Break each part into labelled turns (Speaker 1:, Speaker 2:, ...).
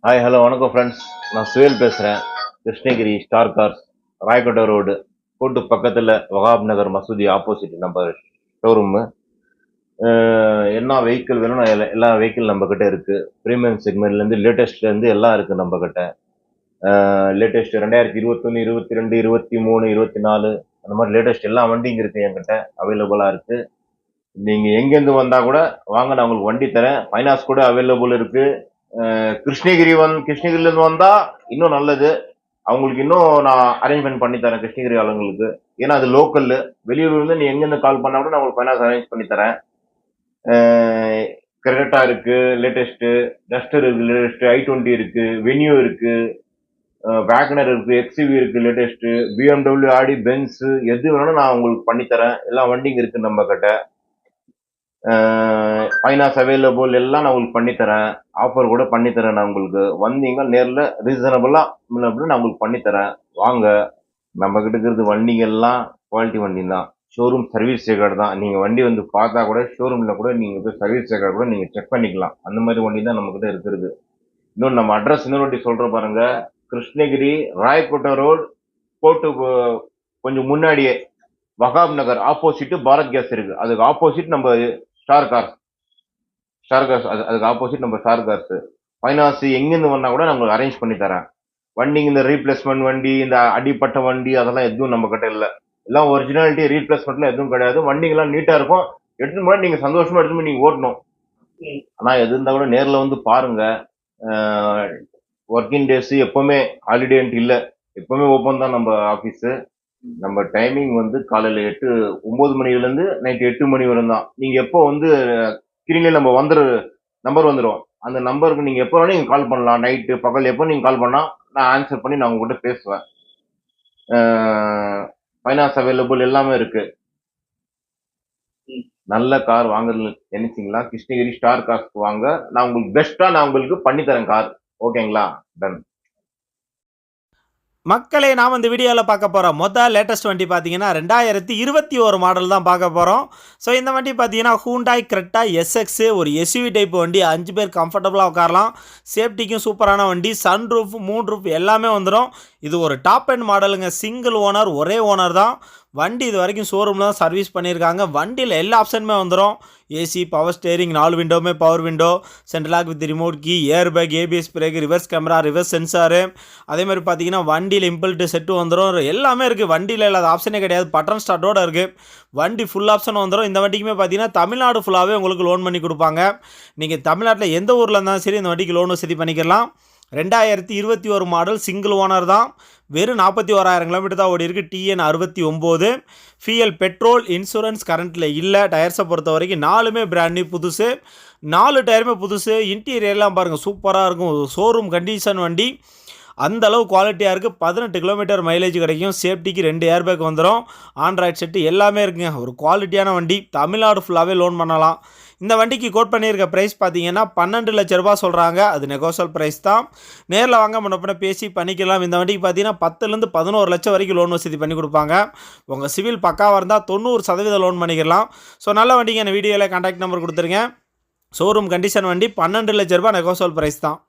Speaker 1: Hi hello வணக்கம் friends. நான் சுயல் பேசுகிறேன். Krishnagiri star cars, Rayakottai road, கோட்டு பக்கத்தில் வகாப் நகர் மசூதி ஆப்போசிட் நம்ம ஷோரூமு. என்ன வெஹிக்கிள் வேணும் எல்லா வெஹிக்கிள் நம்மக்கிட்ட இருக்குது. ப்ரீமியம் செக்மெண்ட்லேருந்து லேட்டஸ்ட்லேருந்து எல்லாம் இருக்குது நம்மக்கிட்ட. லேட்டஸ்ட் 2021, 22, 23, 24 அந்த மாதிரி லேட்டஸ்ட் எல்லா வண்டிங்க இருக்குது என்கிட்ட அவைலபிளாக இருக்குது. நீங்கள் எங்கேருந்து வந்தால் கூட வாங்க, நான் உங்களுக்கு வண்டி தரேன். ஃபைனான்ஸ் கூட அவைலபிள் இருக்குது. கிருஷ்ணகிரிலேருந்து வந்தால் இன்னும் நல்லது. அவங்களுக்கு இன்னும் நான் அரேஞ்ச்மெண்ட் பண்ணி தரேன் கிருஷ்ணகிரி ஆளுங்களுக்கு. ஏன்னா அது லோக்கல். வெளியூர்லேருந்து நீ எங்கேருந்து கால் பண்ணால் கூட நான் உங்களுக்கு ஃபைனான்ஸ் அரேஞ்ச் பண்ணி தரேன். கிரெட்டா இருக்கு லேட்டஸ்ட்டு, டஸ்டர் இருக்கு லேட்டஸ்ட்டு, i20 இருக்கு, வென்யூ இருக்கு, வேகனர் இருக்கு, எக்ஸ்யூவி இருக்கு லேட்டஸ்ட்டு, பிஎம்டபிள்யூ, ஆடி, பென்ஸ் எது வேணாலும் நான் உங்களுக்கு பண்ணித்தரேன். எல்லா வண்டிங்க இருக்கு நம்ம கிட்ட. ஃபைனான்ஸ் அவைலபிள் எல்லாம் நான் உங்களுக்கு பண்ணித்தரேன். ஆஃபர் கூட பண்ணித்தரேன். நான் உங்களுக்கு வந்தீங்க நேரில் ரீசனபிளாக நான் உங்களுக்கு பண்ணித்தரேன். வாங்க. நம்ம கிட்ட இருக்கிறது வண்டிங்க எல்லாம் குவாலிட்டி வண்டி தான். ஷோரூம் சர்வீஸ் ரெக்கார்டு தான். நீங்கள் வண்டி வந்து பார்த்தா கூட ஷோரூமில் கூட நீங்கள் போய் சர்வீஸ் ரெக்கார்டு கூட நீங்கள் செக் பண்ணிக்கலாம். அந்த மாதிரி வண்டி தான் நம்மக்கிட்ட இருக்கிறது. இன்னொன்று நம்ம அட்ரஸ் இன்னொரு வாட்டி சொல்கிற பாருங்க. கிருஷ்ணகிரி ராயக்கோட்டை ரோடு, போட்டு கொஞ்சம் முன்னாடியே வகாப் நகர் ஆப்போசிட் பாரத் கேஸ் இருக்கு. அதுக்கு ஆப்போசிட் நம்ம ஸ்டார் கார்ஸ் அதுக்கு ஆப்போசிட் நம்ம ஸ்டார் கார்ஸ். ஃபைனான்ஸ் எங்கேருந்து வந்தா கூட நான் உங்களுக்கு அரேஞ்ச் பண்ணி தரேன். வண்டிங்க இந்த ரீப்ளேஸ்மெண்ட் வண்டி, இந்த அடிப்பட்ட வண்டி அதெல்லாம் எதுவும் நம்ம கிட்ட இல்லை. எல்லாம் ஒரிஜினாலிட்டி, ரீப்ளேஸ்மெண்ட்லாம் எதுவும் கிடையாது. வண்டிங்கெல்லாம் நீட்டாக இருக்கும். எடுத்துன்னு போனால் நீங்கள் சந்தோஷமா எடுத்துன்னு போய் நீங்கள் ஓட்டணும். ஆனால் எது இருந்தால் கூட நேரில் வந்து பாருங்க. ஒர்க்கிங் டேஸ் எப்பவுமே ஹாலிடேன்ட்டு இல்லை, எப்பவுமே ஓப்பன் தான் நம்ம ஆஃபீஸு. நம்ம டைமிங் வந்து காலையில் 9 மணிலேருந்து நைட்டு 8 மணி வரை தான். நீங்கள் எப்போ வந்து ஸ்க்ரீனில் நம்ம நம்பர் வந்துடும். அந்த நம்பருக்கு நீங்கள் எப்போ வேணாலும் நீங்கள் கால் பண்ணலாம். நைட்டு பகல் எப்போ நீங்கள் கால் பண்ணால் நான் ஆன்சர் பண்ணி நான் உங்ககிட்ட பேசுவேன். ஃபைனான்ஸ் அவைலபிள் எல்லாமே இருக்கு. நல்ல கார் வாங்குறது நினைச்சிங்களா, கிருஷ்ணகிரி ஸ்டார் கார்ஸ்க்கு வாங்க. நான் உங்களுக்கு பெஸ்ட்டாக நான் உங்களுக்கு பண்ணித்தரேன் கார். ஓகேங்களா? டன்.
Speaker 2: மக்களே, நாம் இந்த வீடியோவில் பார்க்க போகிறோம் லேட்டஸ்ட் வண்டி பார்த்தீங்கன்னா 2021 மாடல் தான் பார்க்க போகிறோம். ஸோ இந்த வண்டி பார்த்தீங்கன்னா ஹூண்டாய் கிரெட்டா SX, ஒரு எஸ்யூவி டைப் வண்டி. 5 பேர் கம்ஃபர்டபுளாக உட்காரலாம். சேஃப்டிக்கும் சூப்பரான வண்டி. சன் ரூஃப், மூன் ரூஃப் எல்லாமே வந்துடும். இது ஒரு டாப் அண்ட் மாடலுங்க. சிங்கிள் ஓனர், ஒரே ஓனர் தான். வண்டி இது வரைக்கும் ஷோரூமில் தான் சர்வீஸ் பண்ணியிருக்காங்க. வண்டியில் எல்லா ஆப்ஷனுமே வந்துடும். ஏசி, பவர் ஸ்டேரிங், 4 விண்டோவுமே power window, central lock with remote key, air bag, ABS brake, reverse camera, reverse sensor. அதே மாதிரி பார்த்தீங்கன்னா வண்டியில் இம்பல்ட்டு செட்டு வந்துடும். எல்லாமே இருக்குது. வண்டியில் இல்லாத ஆப்ஷனே கிடையாது. பட்டன் ஸ்டார்ட்டோடு இருக்குது. வண்டி ஃபுல் ஆப்ஷன் வந்துடும். இந்த வண்டிக்குமே பார்த்தீங்கன்னா தமிழ்நாடு ஃபுல்லாகவே உங்களுக்கு லோன் பண்ணி கொடுப்பாங்க. நீங்கள் தமிழ்நாட்டில் எந்த ஊரில் இருந்தாலும் சரி இந்த வண்டிக்கு லோன் வசதி பண்ணிக்கலாம். 2021 மாடல், சிங்கிள் ஓனர் தான். வெறும் 41,000 கிலோமீட்டர் தான் ஓடி இருக்குது. TN 69. ஃபியல், பெட்ரோல், இன்சூரன்ஸ் கரண்ட்டில் இல்லை. டயர்ஸை பொறுத்த வரைக்கும் 4மே பிராண்ட் நியூ புதுசு. 4 டயருமே புதுசு. இன்டீரியர்லாம் பாருங்கள், சூப்பராக இருக்கும். ஷோரூம் கண்டிஷன் வண்டி. அந்தளவு குவாலிட்டியாக இருக்குது. 18 கிலோமீட்டர் மைலேஜ் கிடைக்கும். சேஃப்டிக்கு 2 ஏர் பேக் வந்துடும். ஆண்ட்ராய்ட் செட்டு எல்லாமே இருக்குங்க. ஒரு குவாலிட்டியான வண்டி. தமிழ்நாடு ஃபுல்லாகவே லோன் பண்ணலாம். இந்த வண்டிக்கு கோட் பண்ணியிருக்க ப்ரைஸ் பார்த்தீங்கன்னா 12 லட்ச ரூபா சொல்கிறாங்க. அது நெகோஷியல் ப்ரைஸ் தான். நேரில் வாங்க முன்னப்பின பேசி பண்ணிக்கலாம். இந்த வண்டிக்கு பார்த்தீங்கன்னா 10லேருந்து 11 லட்சம் வரைக்கும் லோன் வசதி பண்ணி கொடுப்பாங்க. உங்கள் சிவில் பக்காவாக இருந்தால் 90% லோன் பண்ணிக்கலாம். ஸோ நல்ல வண்டிக்கு இந்த வீடியோவில் கான்டாக்ட் நம்பர் கொடுத்துருங்க. ஷோரூம் கண்டிஷன் வண்டி. 12 லட்ச ரூபா நெகோஷியல் ப்ரைஸ் தான்.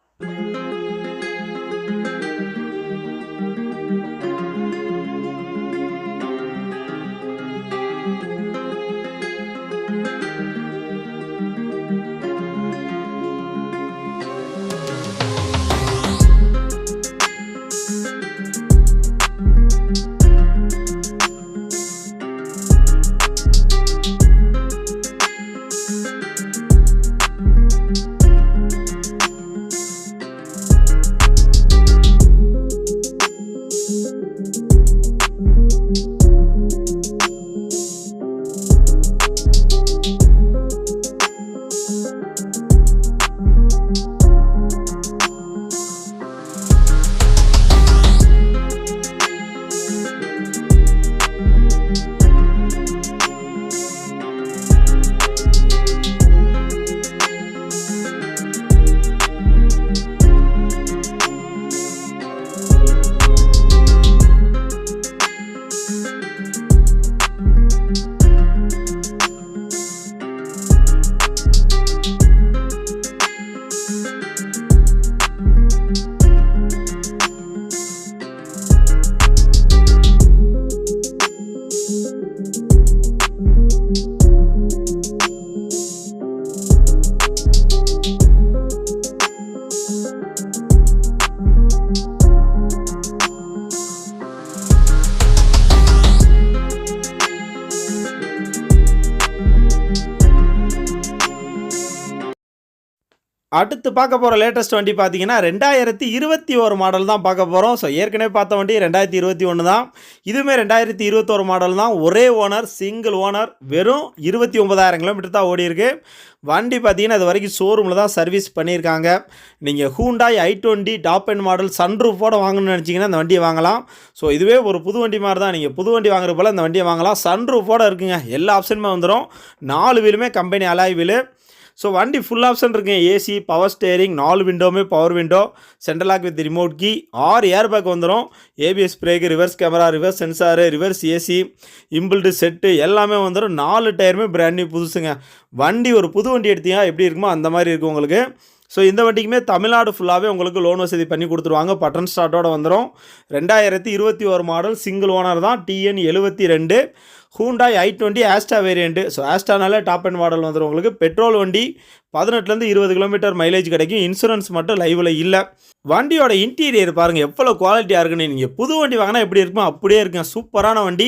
Speaker 2: அடுத்து பார்க்க போகிற லேட்டஸ்ட் வண்டி பார்த்தீங்கன்னா 2021 மாடல் தான் பார்க்க போகிறோம். ஸோ ஏற்கனவே பார்த்த வண்டி 2021 தான். இதுவுமே 2021 மாடல் தான். ஒரே ஓனர், சிங்கிள் ஓனர், வெறும் 29,000 கிலோமீட்டர் தான் ஓடி இருக்கு. வண்டி பார்த்தீங்கன்னா இது வரைக்கும் ஷோரூமில் தான் சர்வீஸ் பண்ணியிருக்காங்க. நீங்கள் Hyundai i20 top end model சன்ரூஃபோட வாங்கணும்னு நினச்சிங்கன்னா இந்த வண்டியை வாங்கலாம். ஸோ இதுவே ஒரு புது வண்டி மாதிரி தான். நீங்கள் புது வண்டி வாங்குற போல் இந்த வண்டியை வாங்கலாம். சன்ரூஃபோட இருக்குங்க. எல்லா ஆப்ஷனுமே வந்துடும். 4 வீலுமே கம்பெனி அலாய் வீலு. ஸோ வண்டி ஃபுல் ஆப்ஷன் இருக்குங்க. ஏசி, பவர் ஸ்டேரிங், 4 விண்டோவுமே power window, central lock with remote key, 6 air bag வந்துடும். ABS brake, reverse camera, reverse sensor, reverse AC, inbuilt set எல்லாமே வந்துடும். 4 டயருமே பிராண்ட் நியூ புதுசுங்க. வண்டி ஒரு புது வண்டி எடுத்தீங்கன்னா எப்படி இருக்குமோ அந்த மாதிரி இருக்கும் உங்களுக்கு. ஸோ இந்த வண்டிக்குமே தமிழ்நாடு ஃபுல்லாகவே உங்களுக்கு லோன் வசதி பண்ணி கொடுத்துருவாங்க. பட்டன் ஸ்டார்ட்டோட வந்துடும். 2021 மாடல், சிங்கிள் ஓனர் தான். TN 72 Hyundai i20 Asta variant. So ஆஸ்டானாலே டாப் அண்ட் மாடல் வந்துடும் உங்களுக்கு. பெட்ரோல் வண்டி 18லேருந்து 20 கிலோமீட்டர் மைலேஜ் கிடைக்கும். இன்சூரன்ஸ் மட்டும் லைவில் இல்லை. வண்டியோட இன்டீரியர் பாருங்கள் எவ்வளோ குவாலிட்டியாக இருக்குன்னு. நீங்கள் புது வண்டி வாங்கினா எப்படி இருக்குமோ அப்படியே இருக்குங்க. சூப்பரான வண்டி.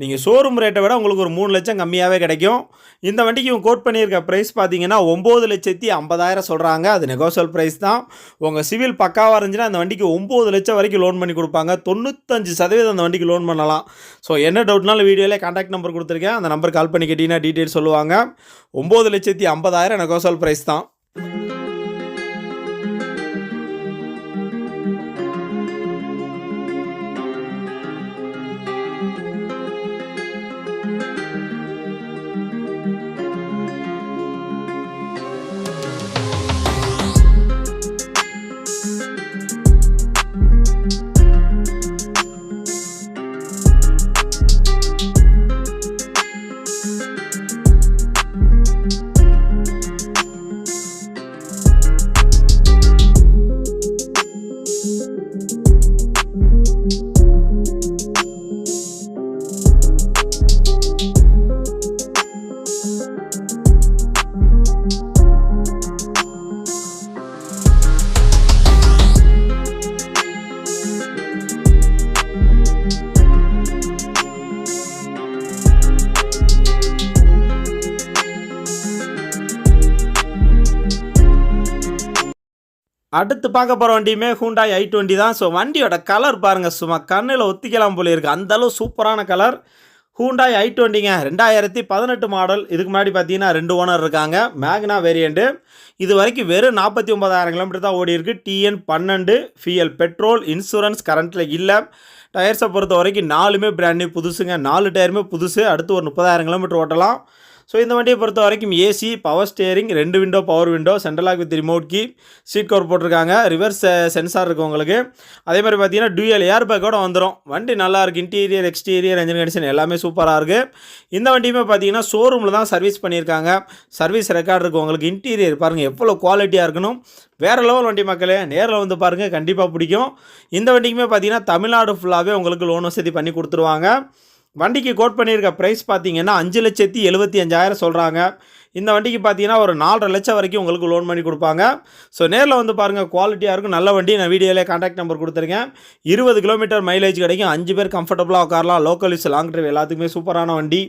Speaker 2: நீங்கள் ஷோரூம் ரேட்டை விட உங்களுக்கு ஒரு 3 லட்சம் கம்மியாகவே கிடைக்கும். இந்த வண்டிக்கு இவங்க கோட் பண்ணியிருக்க ப்ரைஸ் பார்த்தீங்கன்னா 9,50,000 சொல்கிறாங்க. அது நெகோசியல் ப்ரைஸ் தான். உங்கள் சிவில் பக்காவாக இருந்துச்சுன்னா அந்த வண்டிக்கு 9 லட்சம் வரைக்கும் லோன் பண்ணி கொடுப்பாங்க. 95% அந்த வண்டிக்கு லோன் பண்ணலாம். ஸோ என்ன டவுட்னாலும் வீடியோவில் கான்டாக்ட் நம்பர் கொடுத்துருக்கேன். அந்த நம்பர் கால் பண்ணி கேட்டிங்கன்னா டீட்டெயில் சொல்லுவாங்க. 9,50,000 நெகோசியல் ப்ரைஸ் தான். அடுத்து பார்க்க போகிற வண்டியுமே ஹூண்டாய் i20 தான். ஸோ வண்டியோட கலர் பாருங்கள், சும்மா கண்ணில் ஒத்திக்கலாம் போல இருக்குது. அந்தளவு சூப்பரான கலர். Hyundai i20ங்க 2018 model. இதுக்கு முன்னாடி பார்த்தீங்கன்னா 2 ஓனர் இருக்காங்க. மேக்னா வேரியண்ட்டு. இது வரைக்கும் வெறும் 49,000 கிலோமீட்டர் தான் ஓடி இருக்குது. TN 12 ஃபியல் petrol. இன்சூரன்ஸ் கரண்ட்டில் இல்லை. டயர்ஸை பொறுத்த வரைக்கும் 4மே பிராண்ட் நியூ புதுசுங்க. 4 டயருமே புதுசு. அடுத்து ஒரு 30,000 கிலோமீட்டர் ஓட்டலாம். ஸோ இந்த வண்டியை பொறுத்த வரைக்கும் AC, power steering, 2 window power window, central lock with remote key, seat cover போட்டிருக்காங்க. ரிவர்ஸ் சென்சார் இருக்குது உங்களுக்கு. அதே மாதிரி பார்த்தீங்கன்னா டூயல் ஏர் பேக்கோட வந்துடும். வண்டி நல்லா இருக்குது. இன்டீரியர், எக்ஸ்டீரியர், என்ஜின் கண்டிஷன் எல்லாமே சூப்பராக இருக்குது. இந்த வண்டியுமே பார்த்தீங்கன்னா ஷோரூமில் தான் சர்வீஸ் பண்ணியிருக்காங்க. சர்வீஸ் ரெக்கார்டு இருக்குது உங்களுக்கு. இன்டீரியர் பாருங்கள் எவ்வளோ குவாலிட்டியாக இருக்கணும். வேறு லெவல் வண்டி மக்களே. நேரில் வந்து பாருங்கள், கண்டிப்பாக பிடிக்கும். இந்த வண்டிக்குமே பார்த்தீங்கன்னா தமிழ்நாடு ஃபுல்லாகவே உங்களுக்கு லோன் வசதி பண்ணி கொடுத்துருவாங்க. வண்டிக்கு கோட் பண்ணியிருக்க ப்ரைஸ் பார்த்தீங்கன்னா 5,75,000 சொல்கிறாங்க. இந்த வண்டிக்கு பார்த்தீங்கன்னா ஒரு 4.5 லட்சம் வரைக்கும் உங்களுக்கு லோன் பண்ணி கொடுப்பாங்க. ஸோ நேரில் வந்து பாருங்கள், குவாலிட்டியாக இருக்கும். நல்ல வண்டி. நான் வீடியோவிலே கான்டாக்ட் நம்பர் கொடுத்துருக்கேன். 20 கிலோமீட்டர் மைலேஜ் கிடைக்கும். 5 பேர் கம்ஃபர்டபுளாக உட்காரலாம். லோக்கல் யூஸ், லாங் ட்ரைவ் எல்லாத்துக்குமே சூப்பரான வண்டி.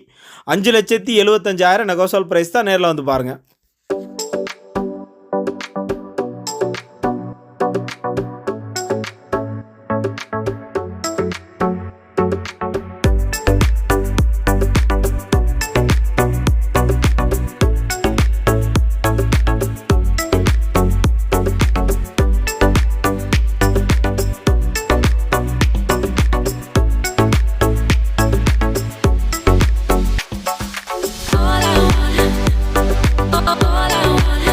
Speaker 2: 5,75,000 நெகோசியல் ப்ரைஸ் தான். நேரில் வந்து பாருங்கள்.
Speaker 3: All I want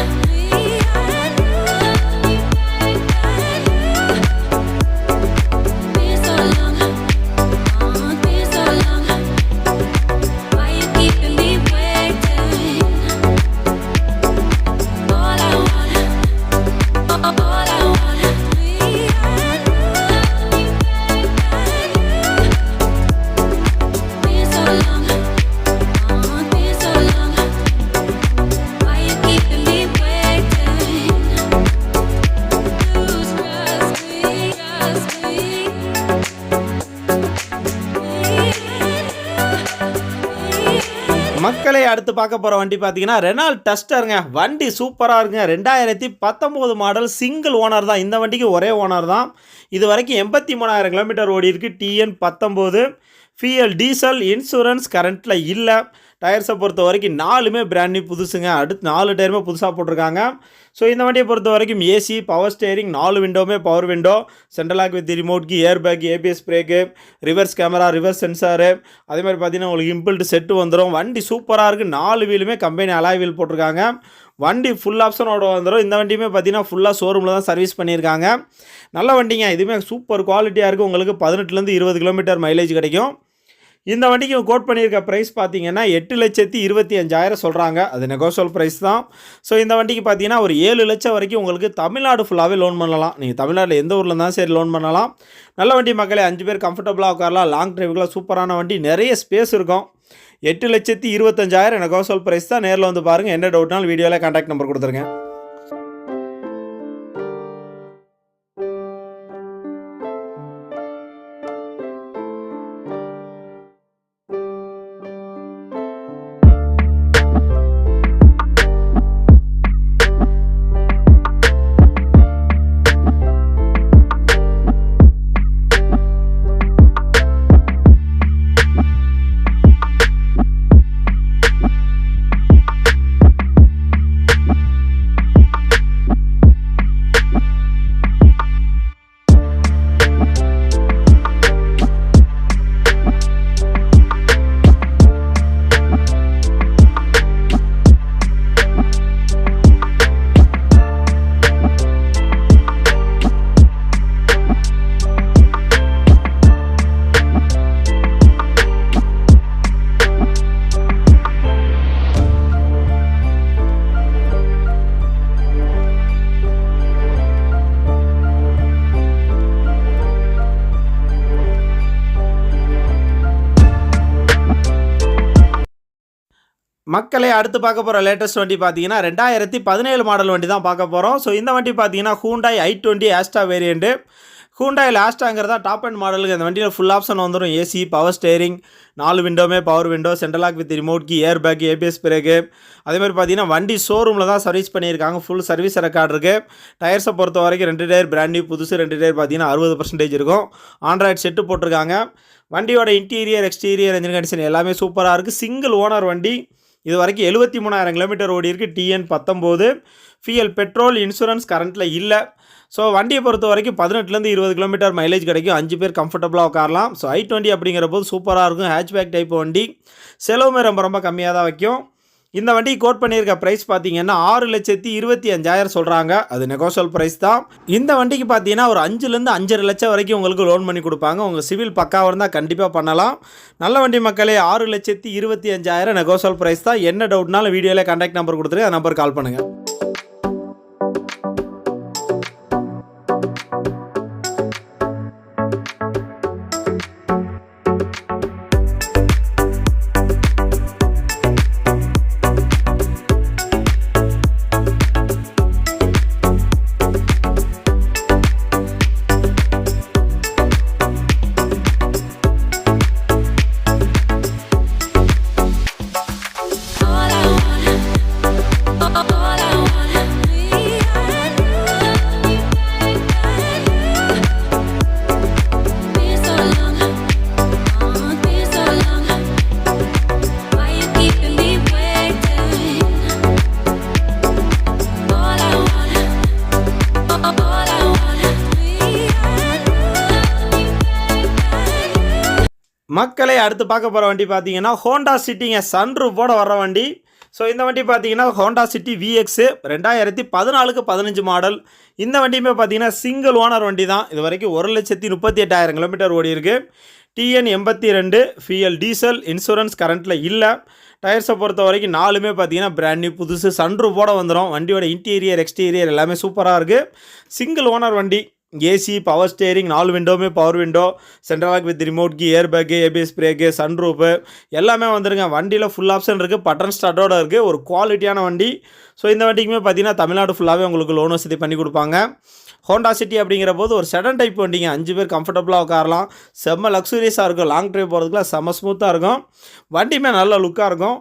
Speaker 2: மக்களே அடுத்து பார்க்க போகிற வண்டி பார்த்தீங்கன்னா ரெனால்ட் டஸ்டருங்க. வண்டி சூப்பராக இருக்குங்க. 2019 மாடல், சிங்கிள் ஓனர் தான். இந்த வண்டிக்கு ஒரே ஓனர் தான். இது வரைக்கும் 83,000 கிலோமீட்டர் ஓடி இருக்கு. TN 19, ஃபியல் டீசல், இன்சூரன்ஸ் கரண்ட்டில் இல்லை. டயர்ஸை பொறுத்த வரைக்கும் 4மே பிராண்ட் நியூ புதுசுங்க. அடுத்து 4 டயருமே புதுசாக போட்டிருக்காங்க. ஸோ இந்த வண்டியை பொறுத்த வரைக்கும் ஏசி, பவர் ஸ்டேரிங், 4 விண்டோவுமே power window, central lock with remote key, air bag, ABS brake, reverse camera, reverse sensor, அதே மாதிரி பார்த்தீங்கன்னா உங்களுக்கு இம்பிள்ட் செட்டு வந்துடும். வண்டி சூப்பராக இருக்குது. 4 வீலுமே கம்பெனி அலாய் வீல் போட்டிருக்காங்க. வண்டி ஃபுல் ஆப்ஷனோட வந்துடும். இந்த வண்டியுமே பார்த்தீங்கன்னா ஃபுல்லாக ஷோரூமில் தான் சர்வீஸ் பண்ணியிருக்காங்க. நல்ல வண்டிங்க. இதுவுமே சூப்பர் குவாலிட்டியாக இருக்குது. உங்களுக்கு 18லேருந்து 20 கிலோமீட்டர் மைலேஜ் கிடைக்கும். இந்த வண்டிக்கு கோட் பண்ணியிருக்க ப்ரைஸ் பார்த்தீங்கன்னா 8,25,000 சொல்கிறாங்க. அது நெகோஷியல் ப்ரைஸ் தான். ஸோ இந்த வண்டிக்கு பார்த்தீங்கன்னா ஒரு 7 லட்சம் வரைக்கும் உங்களுக்கு தமிழ்நாடு ஃபுல்லாகவே லோன் பண்ணலாம். நீங்கள் தமிழ்நாட்டில் எந்த ஊரில் இருந்தாலும் சரி லோன் பண்ணலாம். நல்ல வண்டி மக்களே. 5 பேர் கம்ஃபர்டபுளாக உட்காரலாம். லாங் டிரைவுக்குலாம் சூப்பரான வண்டி. நிறைய ஸ்பேஸ் இருக்கும். 8,25,000 நெகோஷியல் ப்ரைஸ் தான். நேரில் வந்து பாருங்கள். என்ன டவுட்னாலும் வீடியோவில் கான்டாக்ட் நம்பர் கொடுத்துருங்க. மக்களே அடுத்து பார்க்க போகிற லேட்டஸ்ட் வண்டி பார்த்தீங்கன்னா 2017 மாடல் வண்டி தான் பார்க்க போகிறோம். ஸோ இந்த வண்டி பார்த்தீங்கன்னா ஹூண்டாய் i20 ஆஸ்டா வேரியண்ட்டு. ஹூண்டாயில் ஆஸ்டாங்கிறதா டாப் அண்ட் மாடலுக்கு. இந்த வண்டியில் ஃபுல் ஆப்ஷன் வந்துடும். ஏசி, பவர் ஸ்டேரிங், 4 விண்டோமே power window, central lock with remote key, air bag, ABS brake. அதேமாதிரி பார்த்தீங்கன்னா வண்டி ஷோரூமில் தான் சர்வீஸ் பண்ணியிருக்காங்க. ஃபுல் சர்வீஸ் ரெக்கார்ட் இருக்குது. டயர்ஸை பொறுத்த வரைக்கும் 2 டயர் பிராண்ட் நியூ புதுசு, 2 டயர் பார்த்தீங்கன்னா 60% இருக்கும். ஆண்ட்ராய்டு செட்டு போட்டிருக்காங்க. வண்டியோட இன்டீரியர், எக்ஸ்டீரியர், என்ஜின் கண்டிஷன் எல்லாமே சூப்பராக இருக்குது. சிங்கிள் ஓனர் வண்டி. இது வரைக்கும் 73,000 கிலோமீட்டர் ஓடி இருக்குது. TN 19, ஃபியல் பெட்ரோல், இன்சூரன்ஸ் கரண்ட்டில் இல்லை. ஸோ வண்டியை பொறுத்த வரைக்கும் 18லேருந்து 20 கிலோமீட்டர் மைலேஜ் கிடைக்கும். 5 பேர் கம்ஃபர்டபுளாக உட்காரலாம். ஸோ i20 அப்படிங்கிற போது சூப்பராக இருக்கும். ஹேட்ச்பேக் டைப் வண்டி. செலவுமே ரொம்ப கம்மியாக தான் வைக்கும். இந்த வண்டி கோட் பண்ணியிருக்க ப்ரைஸ் பார்த்தீங்கன்னா 6,25,000 சொல்கிறாங்க. அது நெகோஷியல் ப்ரைஸ் தான். இந்த வண்டிக்கு பார்த்தீங்கன்னா ஒரு 5லேருந்து 5.5 லட்சம் வரைக்கும் உங்களுக்கு லோன் பண்ணி கொடுப்பாங்க. உங்கள் சிவில் பக்காவாக இருந்தால் கண்டிப்பாக பண்ணலாம். நல்ல வண்டி மக்களே. 6,25,000 நெகோஷியல் ப்ரைஸ் தான். என்ன டவுட்னாலும் வீடியோவில் கான்டாக்ட் நம்பர் கொடுத்துருங்க. அந்த நம்பர் கால் பண்ணுங்கள். மக்களை அடுத்து பார்க்க போகிற வண்டி பார்த்தீங்கன்னா ஹோண்டா சிட்டிங்க. சன்ரூஃபோட வர வண்டி. ஸோ இந்த வண்டி பார்த்தீங்கன்னா ஹோண்டா சிட்டி VX 2014 15 மாடல். இந்த வண்டியுமே பார்த்தீங்கன்னா சிங்கிள் ஓனர் வண்டி தான். இது வரைக்கும் 1,38,000 கிலோமீட்டர் ஓடி இருக்குது. TN 82, ஃபியல் டீசல், இன்சூரன்ஸ் கரண்ட்டில் இல்லை. டயர்ஸை பொறுத்த வரைக்கும் 4மே பார்த்தீங்கன்னா பிராண்ட் நியூ புதுசு. சன்ரூஃபோட வந்துடும். வண்டியோட இன்டீரியர், எக்ஸ்டீரியர் எல்லாமே சூப்பராக இருக்குது. சிங்கிள் ஓனர் வண்டி. ஏசி, பவர் ஸ்டேரிங், 4 விண்டோவுமே power window, central lock with remote key, air bag, ABS brake, sunroof எல்லாமே வந்துருங்க. வண்டியில் ஃபுல் ஆப்ஷன் இருக்குது. பட்டன் ஸ்டார்ட்டோட இருக்குது. ஒரு குவாலிட்டியான வண்டி. ஸோ இந்த வண்டிக்குமே பார்த்தீங்கன்னா தமிழ்நாடு ஃபுல்லாகவே உங்களுக்கு லோன் வசதி பண்ணி கொடுப்பாங்க. ஹோண்டா சிட்டி அப்படிங்கிற போது ஒரு செடன் டைப் வண்டிங்க. 5 பேர் கம்ஃபர்டபுளாக உட்காரலாம். செம்ம லக்ஸூரியஸாக இருக்கும். லாங் ட்ரைவ் போகிறதுக்குலாம் செம்ம ஸ்மூத்தாக இருக்கும். வண்டியுமே நல்ல லுக்காக இருக்கும்.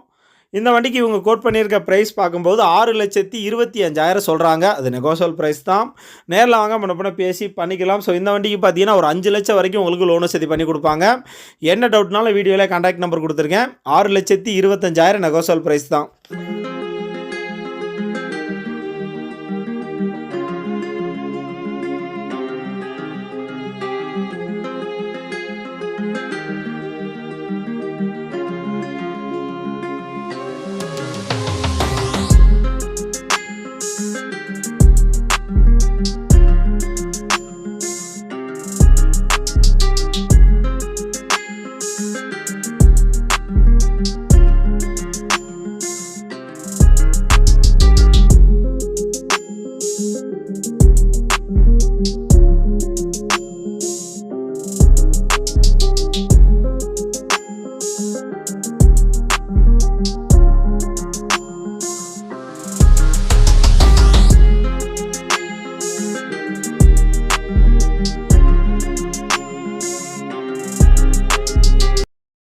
Speaker 2: இந்த வண்டிக்கு இவங்க கோட் பண்ணியிருக்க ப்ரைஸ் பார்க்கும்போது 6,25,000 சொல்கிறாங்க. அது நெகோஷியபிள் ப்ரைஸ் தான். நேரில் வாங்க முன்ன பேசி பண்ணிக்கலாம். ஸோ இந்த வண்டிக்கு பார்த்தீங்கன்னா ஒரு 5 லட்சம் வரைக்கும் உங்களுக்கு லோன் வசதி பண்ணி கொடுப்பாங்க. என்ன டவுட்னாலும் வீடியோவில் கான்டாக்ட் நம்பர் கொடுத்துருக்கேன். 6,25,000 நெகோஷியபிள் ப்ரைஸ் தான்.